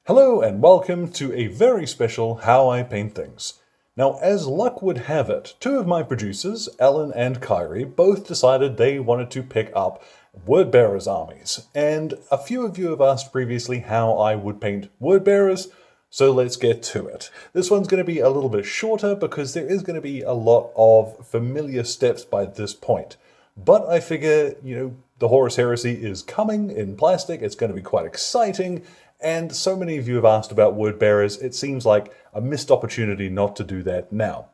Hello and welcome to a very special How I Paint Things. Now, as luck would have it, two of my producers, Ellen and Kyrie, both decided they wanted to pick up Wordbearers armies. And a few of you have asked previously how I would paint Wordbearers, so let's get to it. This one's going to be a little bit shorter because there is going to be a lot of familiar steps by this point. But I figure, the Horus Heresy is coming in plastic, it's going to be quite exciting, and so many of you have asked about Wordbearers, it seems like a missed opportunity not to do that now.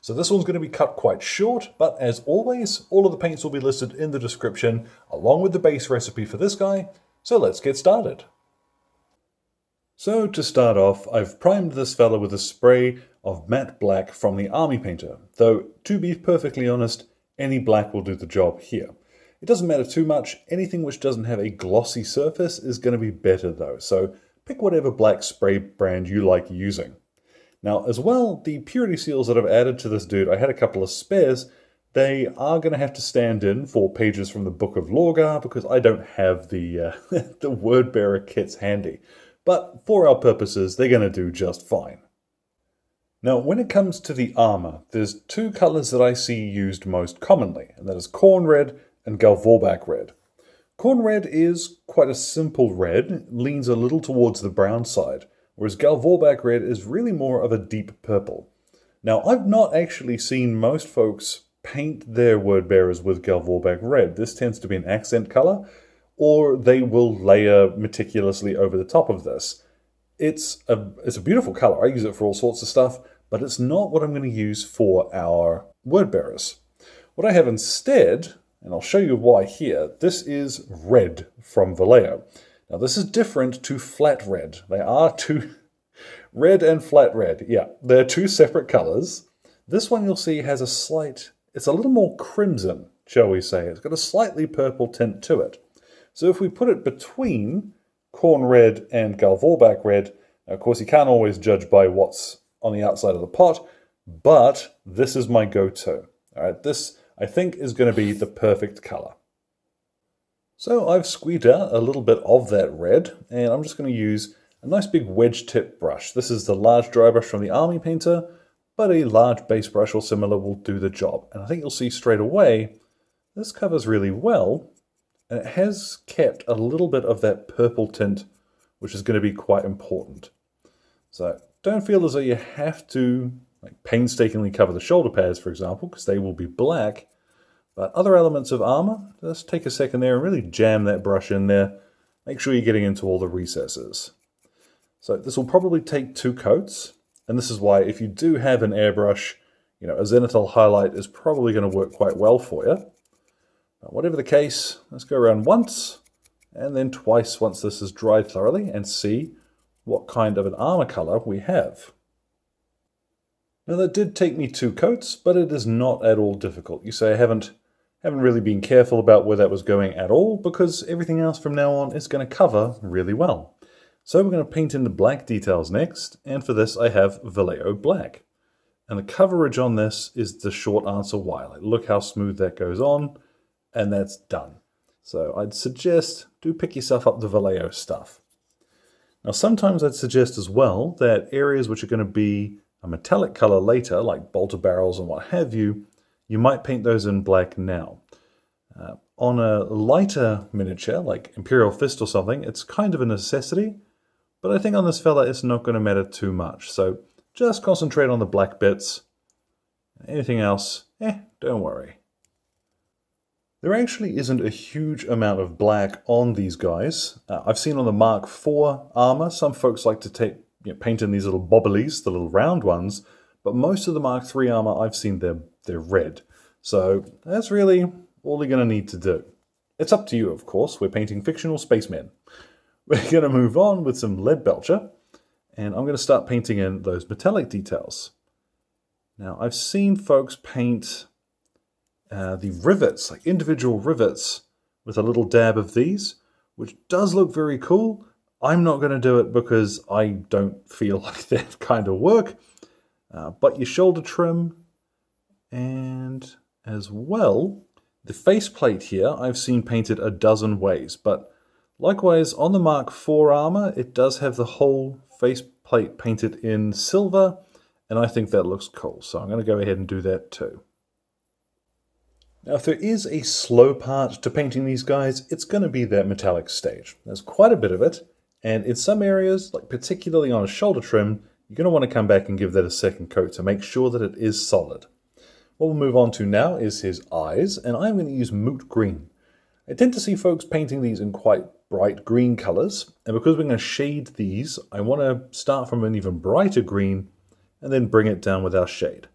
So this one's going to be cut quite short, but as always, all of the paints will be listed in the description, along with the base recipe for this guy, so let's get started. So to start off, I've primed this fella with a spray of matte black from the Army Painter, though to be perfectly honest, any black will do the job here. It doesn't matter too much, anything which doesn't have a glossy surface is going to be better though, so pick whatever black spray brand you like using. Now as well, the purity seals that I've added to this dude, I had a couple of spares, they are going to have to stand in for pages from the Book of Lorgar because I don't have the, the Wordbearer kits handy. But for our purposes, they're going to do just fine. Now, when it comes to the armor, there's two colors that I see used most commonly, and that is Khorne Red and Galvorback Red. Khorne Red is quite a simple red, leans a little towards the brown side, whereas Galvorback Red is really more of a deep purple. Now, I've not actually seen most folks paint their Wordbearers with Galvorback Red. This tends to be an accent color, or they will layer meticulously over the top of this. It's a beautiful color. I use it for all sorts of stuff, but it's not what I'm going to use for our Wordbearers. What I have instead, and I'll show you why here, this is red from VALLEJO. Now this is different to flat red. They are two, red and flat red, yeah, they're two separate colors. This one you'll see has a slight, it's a little more crimson, shall we say. It's got a slightly purple tint to it. So if we put it between Khorne Red and Galvorback Red, now of course you can't always judge by what's on the outside of the pot, but this is my go-to. All right, this I think is going to be the perfect color. So I've squeezed out a little bit of that red, and I'm just going to use a nice big wedge tip brush. This is the large dry brush from the Army Painter, but a large base brush or similar will do the job. And I think you'll see straight away, this covers really well, and it has kept a little bit of that purple tint, which is going to be quite important. So don't feel as though you have to painstakingly cover the shoulder pads, for example, because they will be black. But other elements of armor, just take a second there and really jam that brush in there. Make sure you're getting into all the recesses. So this will probably take 2 coats, and this is why if you do have an airbrush, a zenithal highlight is probably going to work quite well for you. But whatever the case, let's go around once, and then twice once this is dried thoroughly, and see what kind of an armor color we have. Now that did take me 2 coats, but it is not at all difficult. You say I haven't really been careful about where that was going at all, because everything else from now on is going to cover really well. So we're going to paint in the black details next, and for this I have VALLEJO Black. And the coverage on this is the short answer why. Look how smooth that goes on, and that's done. So I'd suggest do pick yourself up the VALLEJO stuff. Now sometimes I'd suggest as well that areas which are going to be a metallic color later, like bolter barrels and what have you, you might paint those in black now. On a lighter miniature, like Imperial Fist or something, it's kind of a necessity, but I think on this fella it's not going to matter too much. So just concentrate on the black bits. Anything else, don't worry. There actually isn't a huge amount of black on these guys. I've seen on the Mark IV armor, some folks like to paint in these little bobblies, the little round ones, but most of the Mark III armor I've seen they're red. So that's really all you're going to need to do. It's up to you, of course. We're painting fictional spacemen. We're going to move on with some Leadbelcher, and I'm going to start painting in those metallic details. Now I've seen folks paint the rivets, like individual rivets, with a little dab of these, which does look very cool. I'm not going to do it because I don't feel like that kind of work. But your shoulder trim, and as well, the faceplate here I've seen painted a dozen ways, but Likewise, on the Mark IV armour, it does have the whole faceplate painted in silver, and I think that looks cool, so I'm going to go ahead and do that too. Now, if there is a slow part to painting these guys, it's going to be that metallic stage. There's quite a bit of it, and in some areas, like particularly on a shoulder trim, you're going to want to come back and give that a second coat to make sure that it is solid. What we'll move on to now is his eyes, and I'm going to use Moot green. I tend to see folks painting these in quite bright green colors, and because we're going to shade these, I want to start from an even brighter green and then bring it down with our shade.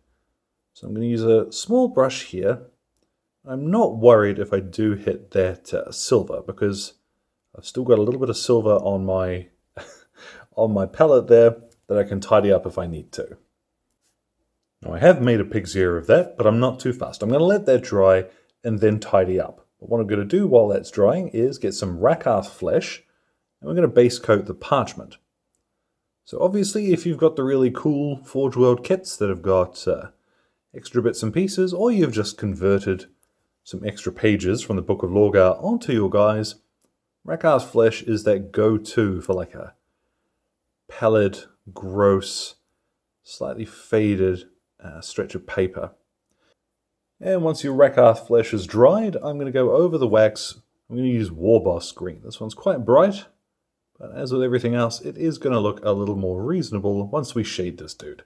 So I'm going to use a small brush here. I'm not worried if I do hit that silver, because I've still got a little bit of silver on my on my palette there that I can tidy up if I need to. Now I have made a pig's ear of that, but I'm not too fast. I'm going to let that dry and then tidy up. But what I'm going to do while that's drying is get some Rakarth flesh, and we're going to base coat the parchment. So obviously if you've got the really cool Forge World kits that have got extra bits and pieces, or you've just converted some extra pages from the Book of Lorgar onto your guys, Rakarth flesh is that go-to for like a pallid, gross, slightly faded stretch of paper. And once your Rakarth flesh is dried, I'm going to go over the wax. I'm going to use Warboss green. This one's quite bright, but as with everything else, it is going to look a little more reasonable once we shade this dude.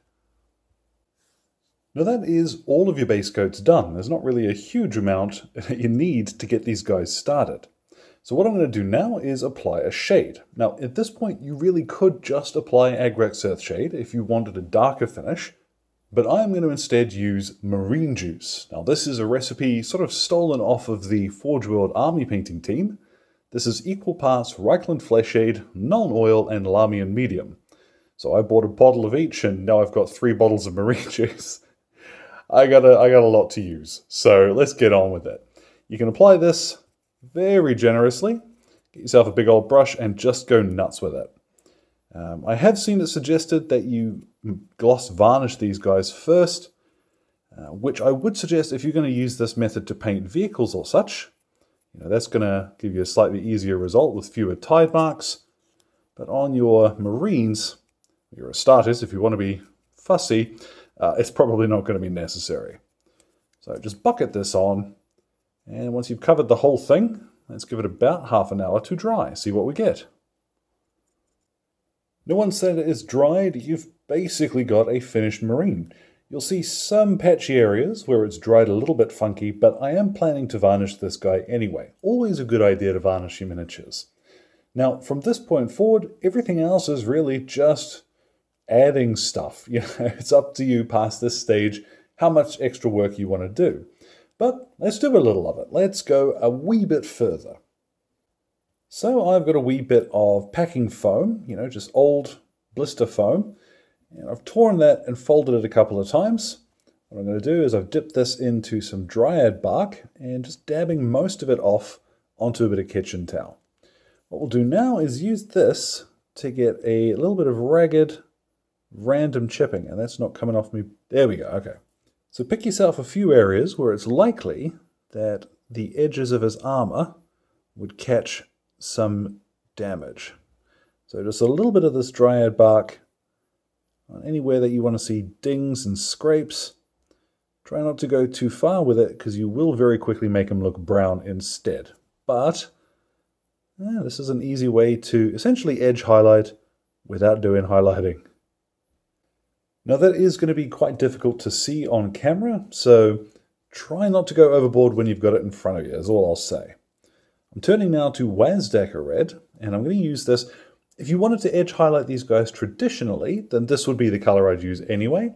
Now that is all of your base coats done. There's not really a huge amount that you need to get these guys started. So what I'm going to do now is apply a shade. Now at this point you really could just apply Agrax Earthshade if you wanted a darker finish, but I'm going to instead use marine juice. Now this is a recipe sort of stolen off of the Forge World army painting team. This is equal parts Reikland Fleshshade, Nuln oil, and Lahmian medium. So I bought a bottle of each, and now I've got 3 bottles of marine juice. I got a lot to use, so let's get on with it. You can apply this very generously. Get yourself a big old brush and just go nuts with it. I have seen it suggested that you gloss varnish these guys first, which I would suggest if you're going to use this method to paint vehicles or such. You know, that's going to give you a slightly easier result with fewer tide marks. But on your marines, your Astartes, if you want to be fussy, it's probably not going to be necessary. So just bucket this on, and once you've covered the whole thing, let's give it about half an hour to dry, see what we get. Now once that is dried, you've basically got a finished marine. You'll see some patchy areas where it's dried a little bit funky, but I am planning to varnish this guy anyway. Always a good idea to varnish your miniatures. Now from this point forward, everything else is really just adding stuff. You know, it's up to you past this stage how much extra work you want to do. But let's do a little of it. Let's go a wee bit further. So I've got a wee bit of packing foam, you know, just old blister foam. And I've torn that and folded it a couple of times. What I'm going to do is I've dipped this into some Dryad Bark and just dabbing most of it off onto a bit of kitchen towel. What we'll do now is use this to get a little bit of ragged random chipping, and that's not coming off me. There we go. Okay. So pick yourself a few areas where it's likely that the edges of his armor would catch some damage. So just a little bit of this Dryad Bark on anywhere that you want to see dings and scrapes. Try not to go too far with it, because you will very quickly make them look brown instead. But this is an easy way to essentially edge highlight without doing highlighting. Now that is going to be quite difficult to see on camera, so try not to go overboard when you've got it in front of you, is all I'll say. I'm turning now to Wazdacker Red, and I'm going to use this. If you wanted to edge highlight these guys traditionally, then this would be the color I'd use anyway,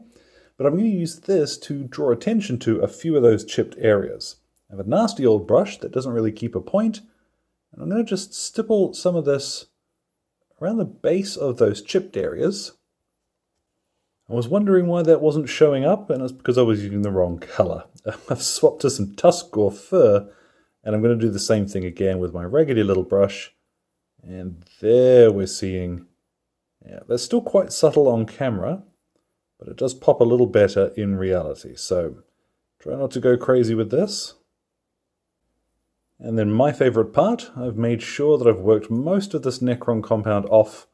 but I'm going to use this to draw attention to a few of those chipped areas. I have a nasty old brush that doesn't really keep a point, and I'm going to just stipple some of this around the base of those chipped areas. I was wondering why that wasn't showing up, and it's because I was using the wrong color. I've swapped to some Tuskgor Fur, and I'm going to do the same thing again with my raggedy little brush. And there we're seeing, yeah, that's still quite subtle on camera, but it does pop a little better in reality. So try not to go crazy with this. And then my favourite part, I've made sure that I've worked most of this Necron Compound off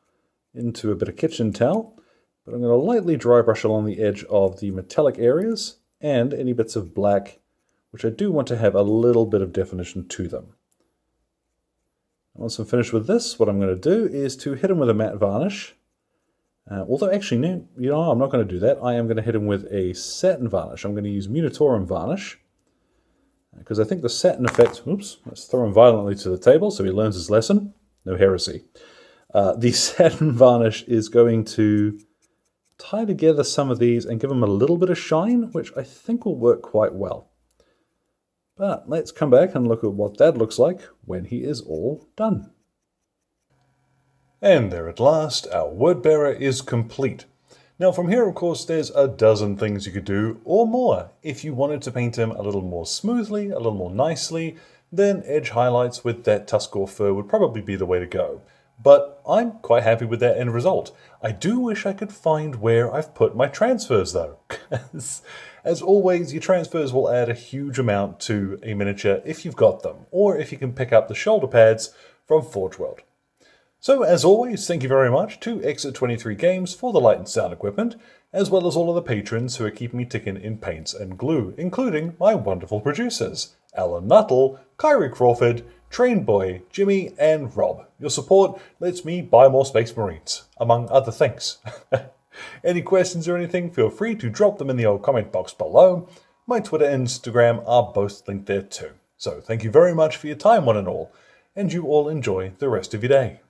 into a bit of kitchen towel, but I'm going to lightly dry brush along the edge of the metallic areas and any bits of black, which I do want to have a little bit of definition to them. Once I'm finished with this, what I'm going to do is to hit them with a matte varnish. Although actually, no, I'm not going to do that. I am going to hit them with a satin varnish. I'm going to use Munitorum varnish, because I think the satin effect, oops, let's throw him violently to the table so he learns his lesson. No heresy. The satin varnish is going to tie together some of these and give them a little bit of shine, which I think will work quite well. But let's come back and look at what that looks like when he is all done. And there at last, our word bearer is complete. Now from here, of course, there's a dozen things you could do, or more. If you wanted to paint him a little more smoothly, a little more nicely, then edge highlights with that Tuskgor Fur would probably be the way to go. But I'm quite happy with that end result. I do wish I could find where I've put my transfers though. As always, your transfers will add a huge amount to a miniature if you've got them, or if you can pick up the shoulder pads from Forge World. So, as always, thank you very much to Exit 23 Games for the light and sound equipment, as well as all of the patrons who are keeping me ticking in paints and glue, including my wonderful producers, Alan Nuttall, Kyrie Crawford, Train Boy, Jimmy, and Rob. Your support lets me buy more Space Marines, among other things. Any questions or anything, feel free to drop them in the old comment box below. My Twitter and Instagram are both linked there too. So, thank you very much for your time, one and all, and you all enjoy the rest of your day.